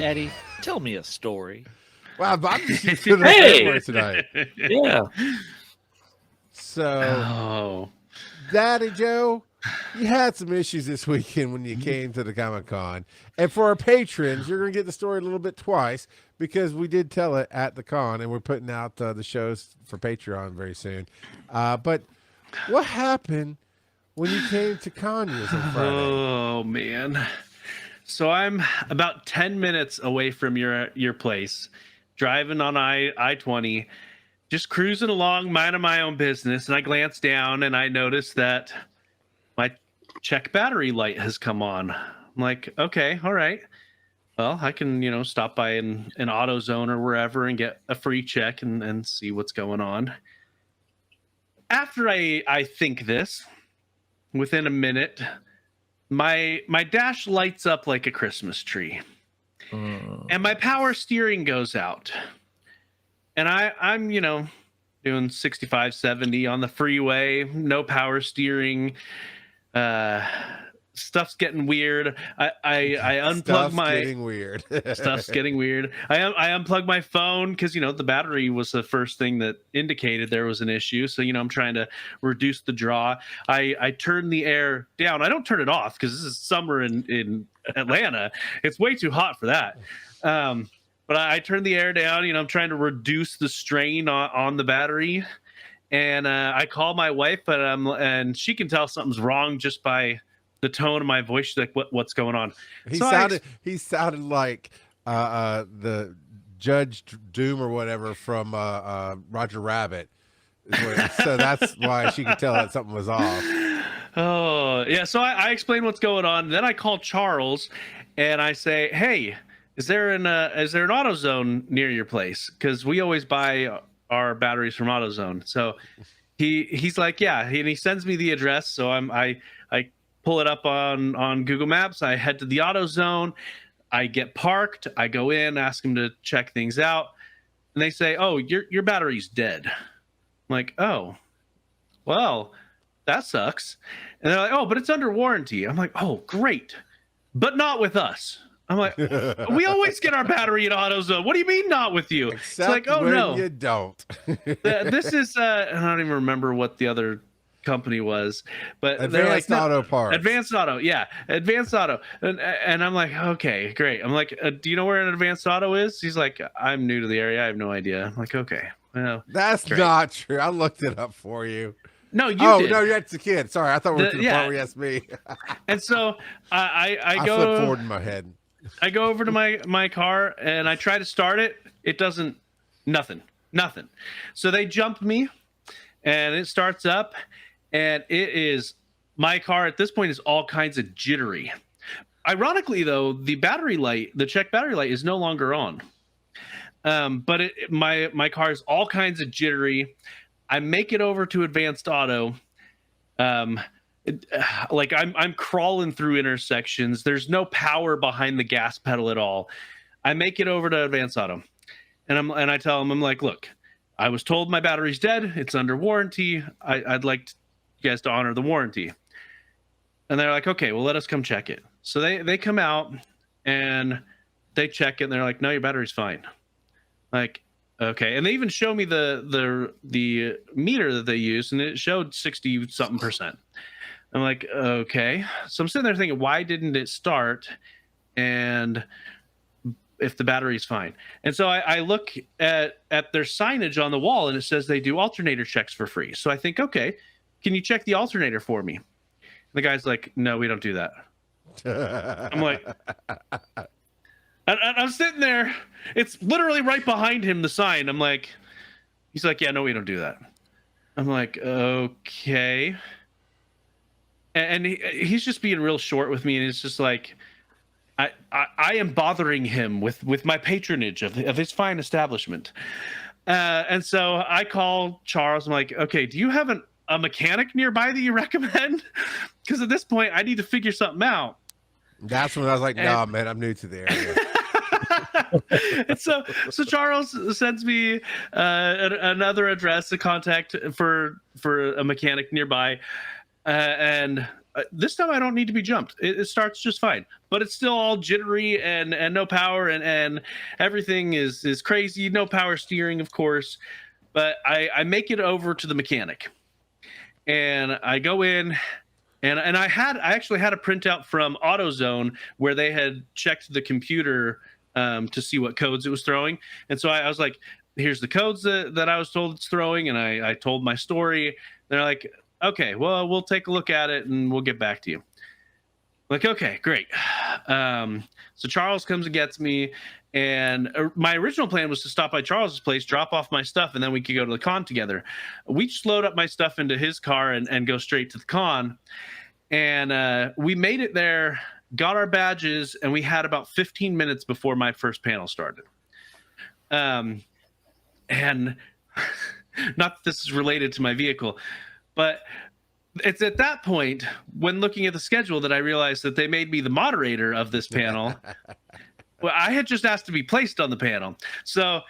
Daddy, tell me a story. Wow, I'm just doing Hey! tonight. Yeah. So, Daddy Joe, you had some issues this weekend when you came to the Comic Con. And for our patrons, you're going to get the story a little bit twice because we did tell it at the con, and we're putting out the shows for Patreon very soon. But what happened when you came to Conyers on Friday? Oh, man. So I'm about 10 minutes away from your place, driving on I-20, just cruising along, minding my own business, and I glance down and I notice that my check battery light has come on. I'm like, okay, all right. Well, I can, stop by an AutoZone or wherever and get a free check and see what's going on. After I think this, within a minute, my dash lights up like a Christmas tree. And my power steering goes out. And I'm doing 65, 70 on the freeway, no power steering. Stuff's getting weird. I unplug getting weird. Stuff's getting weird. I unplugged my phone because the battery was the first thing that indicated there was an issue. So I'm trying to reduce the draw. I turn the air down. I don't turn it off because this is summer in Atlanta. It's way too hot for that. But I turn the air down. I'm trying to reduce the strain on the battery. And I call my wife, and she can tell something's wrong just by the tone of my voice. She's like, "What's going on?" He sounded like the Judge Doom or whatever from Roger Rabbit. So that's why she could tell that something was off. Oh yeah. So I explain what's going on. Then I call Charles, and I say, "Hey, is there an AutoZone near your place? Because we always buy our batteries from AutoZone." So he's like, yeah, and he sends me the address. So I pull it up on Google Maps. I head to the AutoZone. I get parked. I go in, ask them to check things out, and they say, "Oh, your battery's dead." I'm like, "Oh, well, that sucks." And they're like, "Oh, but it's under warranty." I'm like, "Oh, great, but not with us." I'm like, "We always get our battery at AutoZone. What do you mean not with you?" Except it's like, "Oh when no, you don't." This is I don't even remember what the other company was, but Advanced they're like, Auto Parts. Advanced Auto, yeah, Advanced Auto. And I'm like, okay, great. I'm like, do you know where an Advanced Auto is? He's like, I'm new to the area, I have no idea. I'm like, okay, well, that's great. Not true. I looked it up for you. No, you did. No, that's the kid. Sorry, I thought we were to the part where you asked me. And so I go flipped forward in my head. I go over to my car and I try to start it. It doesn't, nothing. So they jump me and it starts up, and it is, my car at this point is all kinds of jittery. Ironically though, the battery light, the check battery light, is no longer on. But my car is all kinds of jittery. I make it over to Advanced Auto. Like I'm crawling through intersections. There's no power behind the gas pedal at all. I make it over to Advanced Auto, and I tell them, I'm like, "Look, I was told my battery's dead. It's under warranty. I'd like you guys to honor the warranty." And they're like, "Okay, well, let us come check it." So they come out and they check it, and they're like, "No, your battery's fine." Like, okay. And they even show me the meter that they use, and it showed 60-something%. I'm like, okay. So I'm sitting there thinking, why didn't it start? And if the battery's fine. And so I look at their signage on the wall, and it says they do alternator checks for free. So I think, okay, can you check the alternator for me? And the guy's like, "No, we don't do that." I'm like, and I'm sitting there. It's literally right behind him, the sign. I'm like, he's like, "Yeah, no, we don't do that." I'm like, okay. And he's just being real short with me, and it's just like, I am bothering him with my patronage of his fine establishment. And so I call Charles. I'm like, "Okay, do you have a mechanic nearby that you recommend?" Because at this point, I need to figure something out. That's when I was like, "Nah, man, I'm new to the area." And so Charles sends me another address, a contact for a mechanic nearby. and this time I don't need to be jumped. It starts just fine, but it's still all jittery and no power, and everything is crazy. No power steering, of course. But I make it over to the mechanic, and I go in. And I actually had a printout from AutoZone where they had checked the computer to see what codes it was throwing. And so I was like, here's the codes that I was told it's throwing. And I told my story. They're like, okay, well, we'll take a look at it and we'll get back to you. Like, okay, great. So Charles comes and gets me. And my original plan was to stop by Charles's place, drop off my stuff, and then we could go to the con together. We just load up my stuff into his car and go straight to the con. And we made it there, got our badges, and we had about 15 minutes before my first panel started. And not that this is related to my vehicle, but it's at that point, when looking at the schedule, that I realized that they made me the moderator of this panel. Well, I had just asked to be placed on the panel. So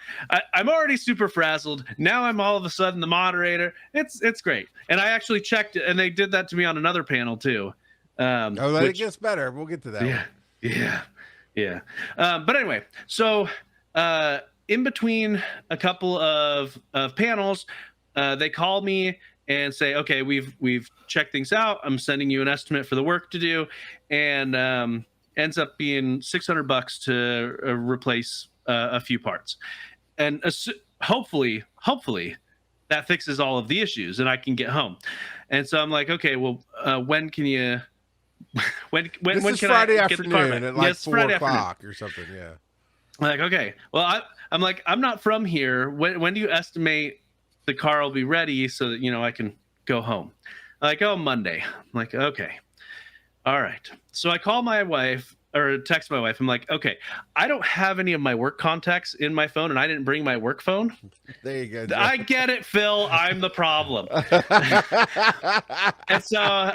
I'm already super frazzled. Now I'm all of a sudden the moderator. It's great. And I actually checked it, and they did that to me on another panel too. It gets better. We'll get to that. Yeah. But anyway, so in between a couple of panels, they call me and say, okay, we've checked things out. I'm sending you an estimate for the work to do. And ends up being $600 to replace a few parts, and hopefully that fixes all of the issues and I can get home. And so I'm like, okay, well, when can you? When This is can Friday I get the car back? afternoon at like 4 Friday o'clock afternoon. or something. Yeah. I'm like, okay, well, I'm like, I'm not from here. When do you estimate the car will be ready so that I can go home? Like, oh, Monday. I'm like, okay. All right. So I call my wife or text my wife. I'm like, okay, I don't have any of my work contacts in my phone, and I didn't bring my work phone. There you go, Joe. I get it, Phil. I'm the problem. And so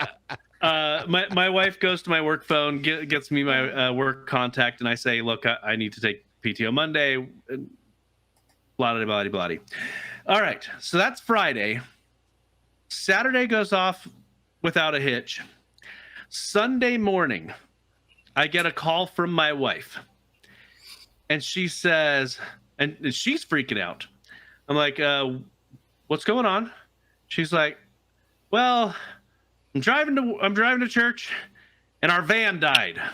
my wife goes to my work phone, gets me my work contact, and I say, look, I need to take PTO Monday. Blah, blah, blah, blah. All right. So that's Friday. Saturday goes off without a hitch. Sunday morning, I get a call from my wife, and she says, and she's freaking out. I'm like, what's going on? She's like, well, I'm driving to church, and our van died. I'm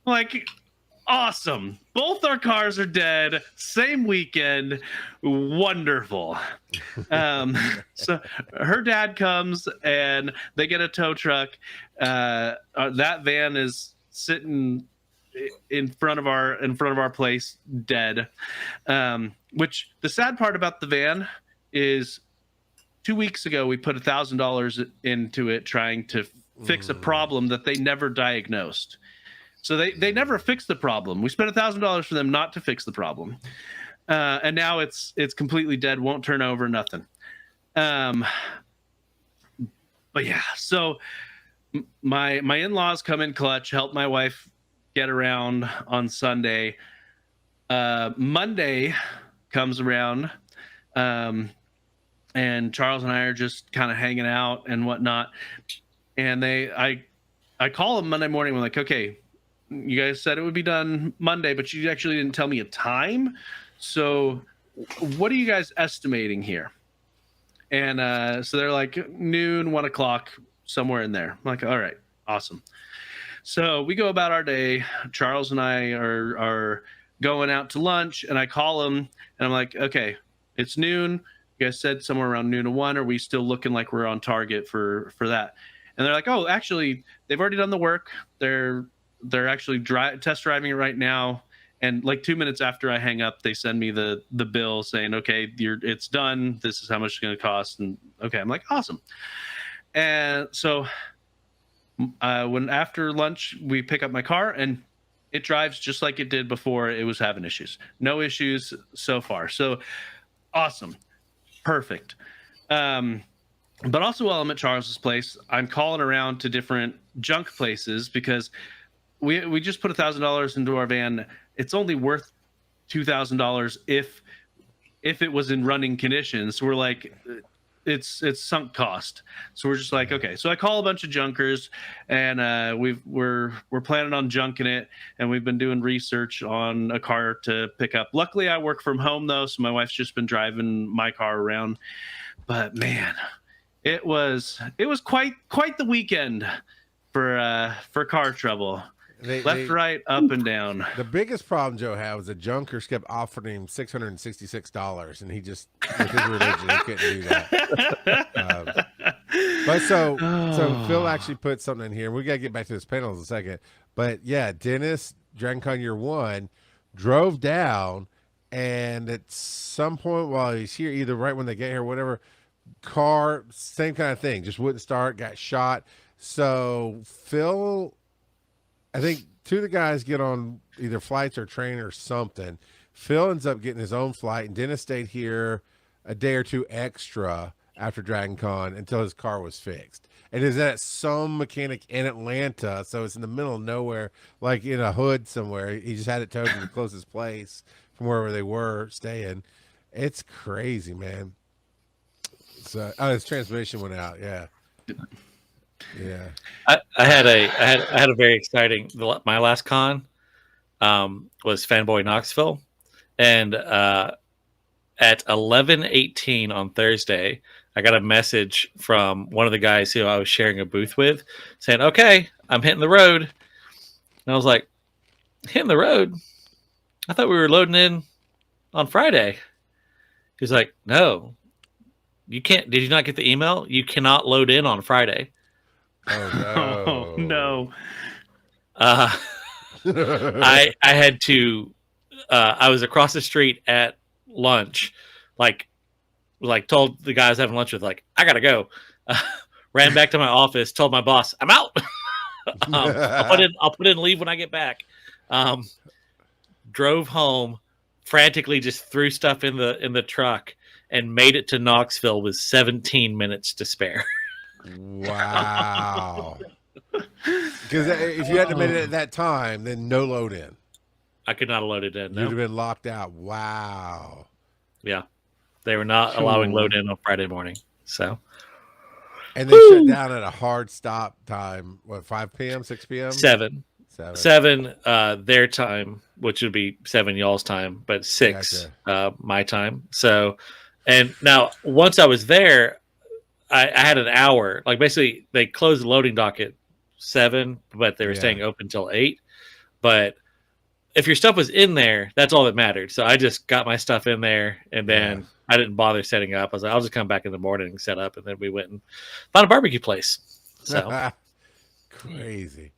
like, awesome. Both our cars are dead. Same weekend. Wonderful. So her dad comes and they get a tow truck. That van is sitting in front of our place dead. Which the sad part about the van is 2 weeks ago we put $1,000 into it trying to fix a problem that they never diagnosed. So they never fixed the problem. We spent $1,000 for them not to fix the problem, and now it's completely dead. Won't turn over. Nothing. But yeah. So my in-laws come in clutch, help my wife get around on Sunday. Monday comes around, and Charles and I are just kind of hanging out and whatnot. And I call them Monday morning. We're like, okay, you guys said it would be done Monday, but you actually didn't tell me a time. So what are you guys estimating here? And so they're like noon, 1 o'clock, somewhere in there. I'm like, all right, awesome. So we go about our day. Charles and I are going out to lunch, and I call him, and I'm like, okay, it's noon. You guys said somewhere around noon to 1. Are we still looking like we're on target for that? And they're like, oh, actually, they've already done the work. They're actually test driving it right now. And like 2 minutes after I hang up, they send me the bill saying, okay, it's done. This is how much it's going to cost. And okay, I'm like, awesome. And so when after lunch, we pick up my car, and it drives just like it did before it was having issues. No issues so far. So awesome. Perfect. But also while I'm at Charles's place, I'm calling around to different junk places because we just put $1,000 into our van. It's only worth $2,000 if it was in running conditions. So we're like, it's sunk cost. So we're just like, okay. So I call a bunch of junkers, and we're planning on junking it, and we've been doing research on a car to pick up. Luckily, I work from home though, so my wife's just been driving my car around. But man, it was quite the weekend for car trouble. Left, right, up, and down. The biggest problem Joe had was the junkers kept offering him $666, and he just, with his religion, he couldn't do that. But so Phil actually put something in here. We got to get back to this panel in a second. But yeah, Dennis, Dragon Con Year 1, drove down, and at some point while he's here, either right when they get here, whatever, car, same kind of thing, just wouldn't start, got shot. So Phil, I think two of the guys get on either flights or train or something. Phil ends up getting his own flight, and Dennis stayed here a day or two extra after Dragon Con until his car was fixed. And is at some mechanic in Atlanta, so it's in the middle of nowhere, like in a hood somewhere. He just had it towed to the closest place from wherever they were staying. It's crazy, man. So, his transmission went out. Yeah. Yeah. I had a very exciting. My last con was Fanboy Knoxville, and at 11:18 on Thursday, I got a message from one of the guys who I was sharing a booth with, saying, "Okay, I'm hitting the road." And I was like, "Hitting the road? I thought we were loading in on Friday." He's like, "No, you can't. Did you not get the email? You cannot load in on Friday." Oh no! I had to. I was across the street at lunch, like told the guys having lunch with, like, I gotta go. Ran back to my office, told my boss, I'm out. I'll put in leave when I get back. Drove home, frantically just threw stuff in the truck, and made it to Knoxville with 17 minutes to spare. Wow. Because if you hadn't made it at that time, then no load in. I could not have loaded in. No. You'd have been locked out. Wow. Yeah. They were not allowing load in on Friday morning. So. And they shut down at a hard stop time. What, 5 p.m., 6 p.m.? 7 their time, which would be 7 y'all's time, but 6 my time. So, and now once I was there, I had an hour. Like, basically, they closed the loading dock at 7, but they were staying open till 8. But if your stuff was in there, that's all that mattered. So I just got my stuff in there, and then I didn't bother setting up. I was like, I'll just come back in the morning and set up, and then we went and found a barbecue place. So crazy.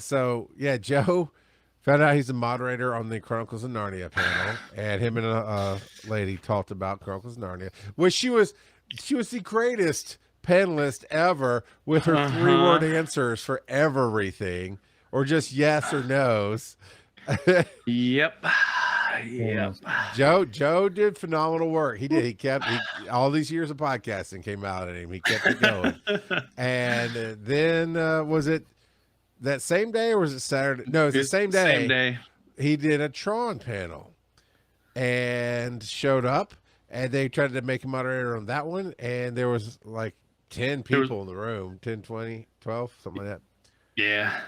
So yeah, Joe found out he's a moderator on the Chronicles of Narnia panel, and him and a lady talked about Chronicles of Narnia, which she was the greatest panelist ever with her 3-word answers for everything, or just yes or no's. Yep. Joe did phenomenal work. He did. He kept all these years of podcasting came out at him. He kept it going. And then was it that same day or was it Saturday? No, it's the same day. Same day. He did a Tron panel and showed up, and they tried to make him moderator on that one, and there was like 10 people in the room, 10, 20, 12, something like that. Yeah.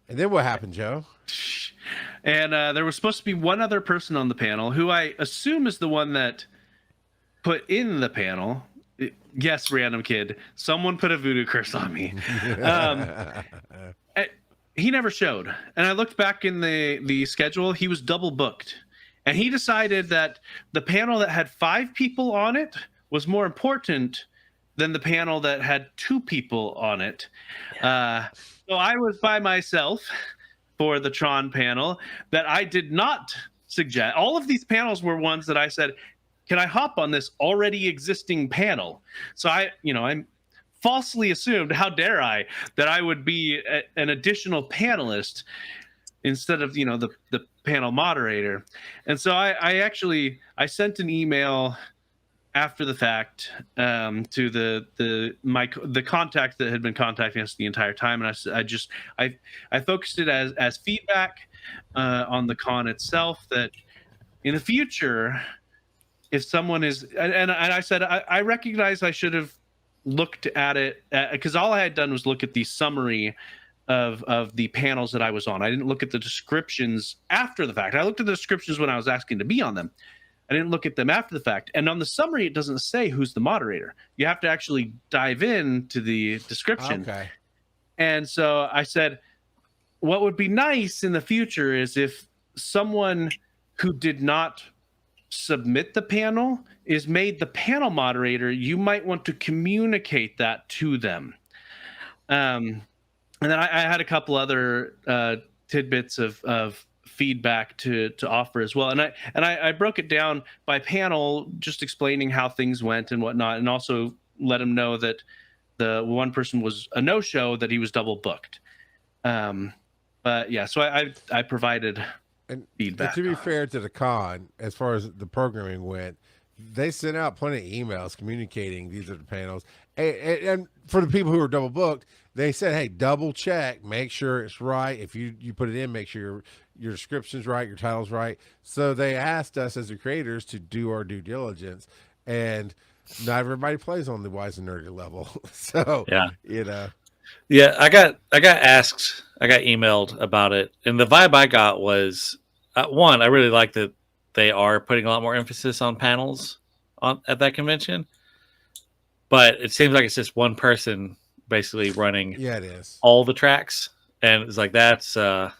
And then what happened, Joe? And there was supposed to be one other person on the panel who I assume is the one that put in the panel. Yes, random kid. Someone put a voodoo curse on me. He never showed. And I looked back in the schedule. He was double booked. And he decided that the panel that had 5 people on it was more important than the panel that had 2 people on it. So I was by myself for the Tron panel that I did not suggest. All of these panels were ones that I said, can I hop on this already existing panel? So I falsely assumed, how dare I, that I would be an additional panelist instead of, the panel moderator. And so I sent an email after the fact to the contact that had been contacting us the entire time, and I focused it as feedback on the con itself, that in the future, if someone is, and I said, I recognize I should have looked at it, because all I had done was look at the summary of the panels that I was on. I didn't look at the descriptions after the fact. I looked at the descriptions when I was asking to be on them. I didn't look at them after the fact. And on the summary, it doesn't say who's the moderator. You have to actually dive into the description. Okay. And so I said, what would be nice in the future is if someone who did not submit the panel is made the panel moderator, you might want to communicate that to them. And then I had a couple other tidbits of feedback to offer as well. And I broke it down by panel, just explaining how things went and whatnot, and also let him know that the one person was a no-show, that he was double booked. But yeah, so I provided feedback. And to be fair to the con, as far as the programming went, they sent out plenty of emails communicating these are the panels. And for the people who are double booked, they said, hey, double check, make sure it's right. If you put it in, make sure your description's right, your title's right. So they asked us as the creators to do our due diligence. And not everybody plays on the wise and nerdy level. So, yeah, you know. Yeah, I got asked, I got emailed about it. And the vibe I got was, one, I really like that they are putting a lot more emphasis on panels at that convention. But it seems like it's just one person basically running it is all the tracks. And it's like, that's a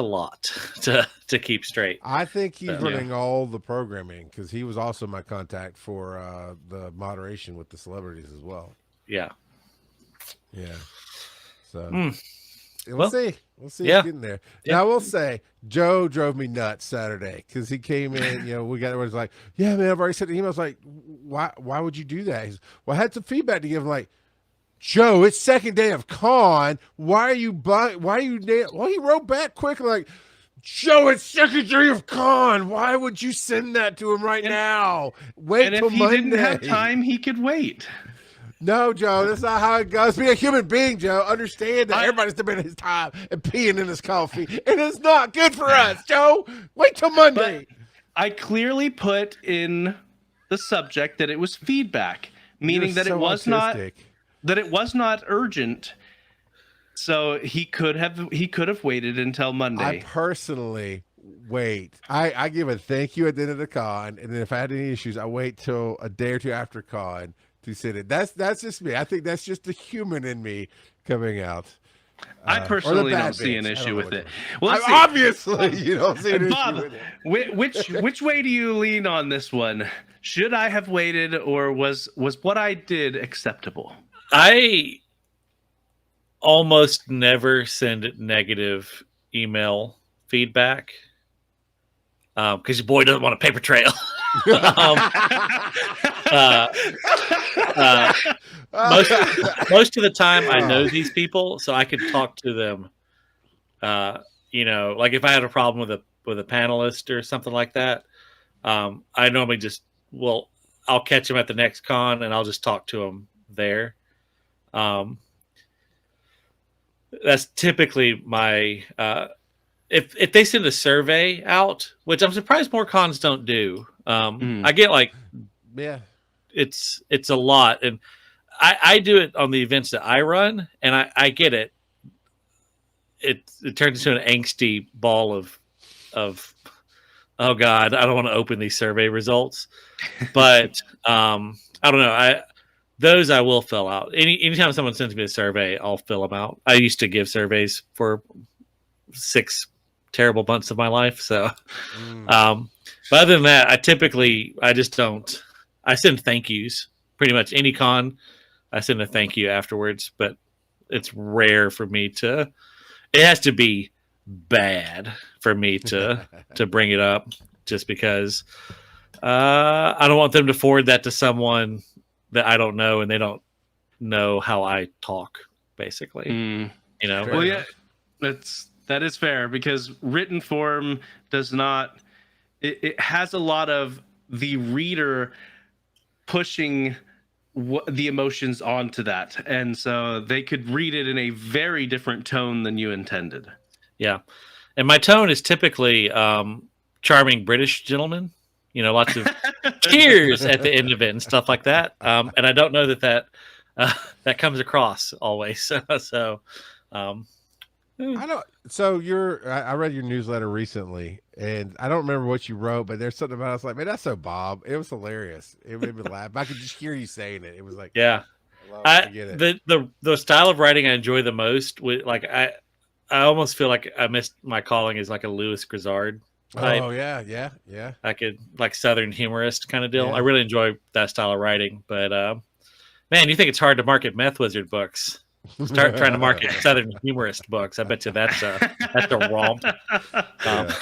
lot to keep straight. I think he's running all the programming, because he was also my contact for the moderation with the celebrities as well. Yeah. Yeah. So We'll see. We'll see. Yeah. Getting there. Yeah. Now I will say, Joe drove me nuts Saturday, because he came in. We got everyone's like, "Yeah, man, I've already sent the email." I was like, "Why would you do that?" He's, "Well, I had some feedback to give him." Like, Joe, it's second day of con. Why are you? Well, he wrote back quickly like, Joe, it's second day of con. Why would you send that to him now? Wait till Monday. If he didn't have time, he could wait. No, Joe, that's not how it goes. Be a human being, Joe. Understand that everybody's spending his time and peeing in his coffee, and it's not good for us, Joe. Wait till Monday. But I clearly put in the subject that it was feedback, meaning that it was not urgent. So he could have waited until Monday. I personally wait. I give a thank you at the end of the con, and then if I had any issues, I wait till a day or two after con to send it. That's just me. I think that's just the human in me coming out. I personally don't see an issue with it. Well, obviously, you don't see an Bob, issue with it. which way do you lean on this one? Should I have waited, or was what I did acceptable? I almost never send negative email feedback because your boy doesn't want a paper trail. Most of the time I know these people, so I could talk to them. Like if I had a problem with a panelist or something like that, I normally I'll catch them at the next con and I'll just talk to them there. That's typically my if they send a survey out, which I'm surprised more cons don't do. I get it's a lot, and I do it on the events that I run, and I get it. It turns into an angsty ball of oh God, I don't want to open these survey results, but I don't know. Those I will fill out. Anytime someone sends me a survey, I'll fill them out. I used to give surveys for 6 terrible months of my life. So, but other than that, I just don't. I send thank yous pretty much any con. I send a thank you afterwards, but it's rare for me to. It has to be bad for me to bring it up, just because I don't want them to forward that to someone that I don't know, and they don't know how I talk, basically. Well, yeah, that is fair, because written form does not. It has a lot of the reader pushing the emotions onto that, and so they could read it in a very different tone than you intended. Yeah, and my tone is typically charming British gentleman. lots of cheers at the end of it and stuff like that. And I don't know that comes across always. So, I don't. So I read your newsletter recently, and I don't remember what you wrote, but there's something about it. I was like, man, that's so Bob. It was hilarious. It made me laugh. I could just hear you saying it. It was like, yeah. I get it. The style of writing I enjoy the most. I almost feel like I missed my calling as like a Louis Grizzard type. Oh yeah. I could like Southern humorist kind of deal. Yeah. I really enjoy that style of writing. But man, you think it's hard to market Meth Wizard books? Start trying to market Southern humorist books. I bet you that's a romp. Yeah.